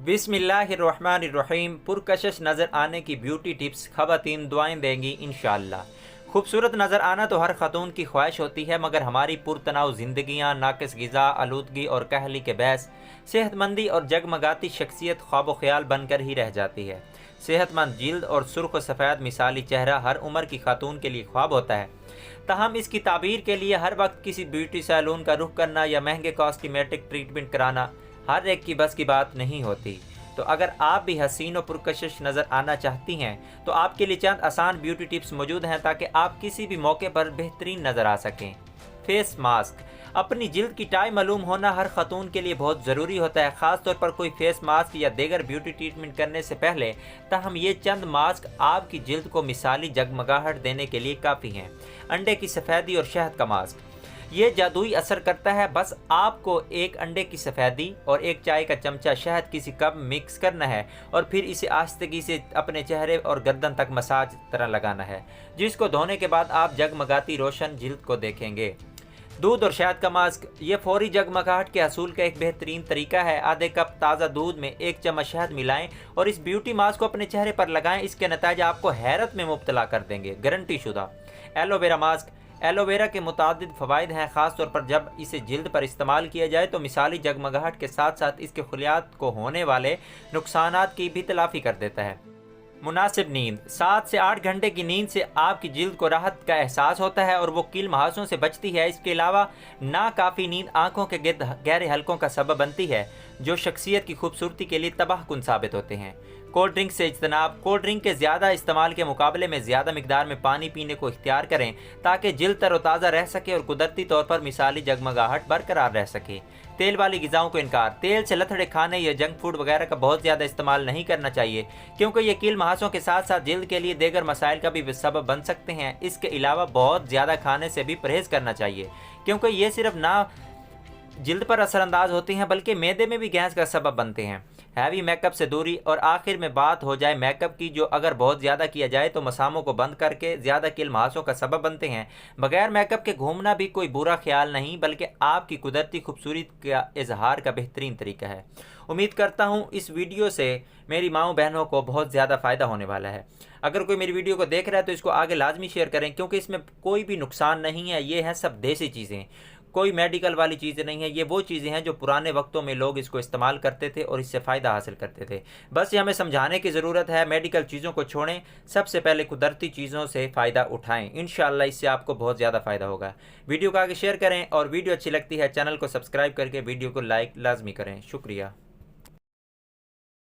बिस्मिल्लाहिर्रहमानिर्रहीम। पुरकशिश नज़र आने की ब्यूटी टिप्स ख़वातीन दुआएं देंगी इंशाअल्लाह। खूबसूरत नज़र आना तो हर ख़तून की ख्वाहिश होती है, मगर हमारी पुरतनाव ज़िंदगियाँ, नाकिस ग़िज़ा, आलूदगी और कहली के बहस सेहतमंदी और जगमगाती शख्सियत ख्वाब ख्याल बनकर ही रह जाती है। सेहतमंद जिल्द और सुर्ख व सफ़ेद मिसाली चेहरा हर उम्र की खातून के लिए ख्वाब होता है। ताहम इसकी ताबीर के लिए हर वक्त किसी ब्यूटी सैलून का रुख करना या महंगे कॉस्मेटिक ट्रीटमेंट कराना हर एक की बस की बात नहीं होती। तो अगर आप भी हसीन और पुरकशिश नज़र आना चाहती हैं तो आपके लिए चंद आसान ब्यूटी टिप्स मौजूद हैं ताकि आप किसी भी मौके पर बेहतरीन नज़र आ सकें। Face mask. अपनी जिल्द की टाई मालूम होना हर ख़तून के लिए बहुत ज़रूरी होता है, ख़ास तौर पर कोई फेस मास्क या दीगर ब्यूटी ट्रीटमेंट करने से पहले। ताहम ये चंद मास्क आपकी जिल्द को मिसाली जगमगाहट देने के लिए काफ़ी हैं। अंडे की सफ़ेदी और शहद का मास्क ये जादुई असर करता है। बस आपको एक अंडे की सफ़ेदी और एक चाय का चमचा शहद किसी कप मिक्स करना है और फिर इसे आहिस्तगी से अपने चेहरे और गर्दन तक मसाज तरह लगाना है, जिसको धोने के बाद आप जगमगाती रोशन जिल्द को देखेंगे। दूध और शहद का मास्क ये फौरी जगमगाहट के हसूल का एक बेहतरीन तरीका है। आधे कप ताज़ा दूध में एक चम्मच शहद मिलाएं और इस ब्यूटी मास्क को अपने चेहरे पर लगाएं। इसके नतीजे आपको हैरत में मुब्तला कर देंगे, गारंटी शुदा। Aloe vera mask. एलोवेरा के मुतादिद फ़वाइद हैं, ख़ास तौर पर जब इसे जिल्द पर इस्तेमाल किया जाए तो मिसाली जगमगाहट के साथ साथ इसके खुलियात को होने वाले नुकसानात की भी तलाफ़ी कर देता है। मुनासिब नींद। 7 से 8 घंटे की नींद से आपकी जिल्द को राहत का एहसास होता है और वो कील मुहासों से बचती है। इसके अलावा नाकाफ़ी नींद आँखों के गिर्द गहरे हलकों का सबब बनती है, जो शख्सियत की खूबसूरती के लिए तबाहकुन साबित होते हैं। कोल्ड ड्रिंक से इज्तनाब। कोल्ड ड्रिंक के ज़्यादा इस्तेमाल के मुकाबले में ज़्यादा मिकदार में पानी पीने को इख्तियार करें ताकि जिल्द तरोताज़ा रह सके और कुदरती तौर पर मिसाली जगमगाहट बरकरार रह सके। तेल वाली ग़िज़ाओं को इनकार। तेल से लथड़े खाने या जंक फूड वगैरह का बहुत ज़्यादा इस्तेमाल नहीं करना चाहिए, क्योंकि ये कील मुहासों के साथ साथ जिल्द के लिए दीगर मसाइल का भी सबब बन सकते हैं। इसके अलावा बहुत ज़्यादा खाने से भी परहेज़ करना चाहिए, क्योंकि ये सिर्फ ना जिल्द पर असरअंदाज होते हैं बल्कि मैदे में भी गैस का सबब बनते हैं। हैवी मेकअप से दूरी। और आखिर में बात हो जाए मेकअप की, जो अगर बहुत ज़्यादा किया जाए तो मसामों को बंद करके ज़्यादा कील मुहासों का सबब बनते हैं। बगैर मेकअप के घूमना भी कोई बुरा ख्याल नहीं, बल्कि आपकी कुदरती खूबसूरती का इजहार का बेहतरीन तरीका है। उम्मीद करता हूँ इस वीडियो से मेरी माओ बहनों को बहुत ज़्यादा फ़ायदा होने वाला है। अगर कोई मेरी वीडियो को देख रहा है तो इसको आगे लाजमी शेयर करें, क्योंकि इसमें कोई भी नुकसान नहीं है। ये हैं सब देसी चीज़ें, कोई मेडिकल वाली चीज़ें नहीं है। ये वो चीज़ें हैं जो पुराने वक्तों में लोग इसको इस्तेमाल करते थे और इससे फ़ायदा हासिल करते थे। बस ये हमें समझाने की ज़रूरत है। मेडिकल चीज़ों को छोड़ें, सबसे पहले कुदरती चीज़ों से फ़ायदा उठाएं। इंशाअल्लाह इससे आपको बहुत ज़्यादा फ़ायदा होगा। वीडियो को आगे शेयर करें और वीडियो अच्छी लगती है चैनल को सब्सक्राइब करके वीडियो को लाइक लाजमी करें। शुक्रिया।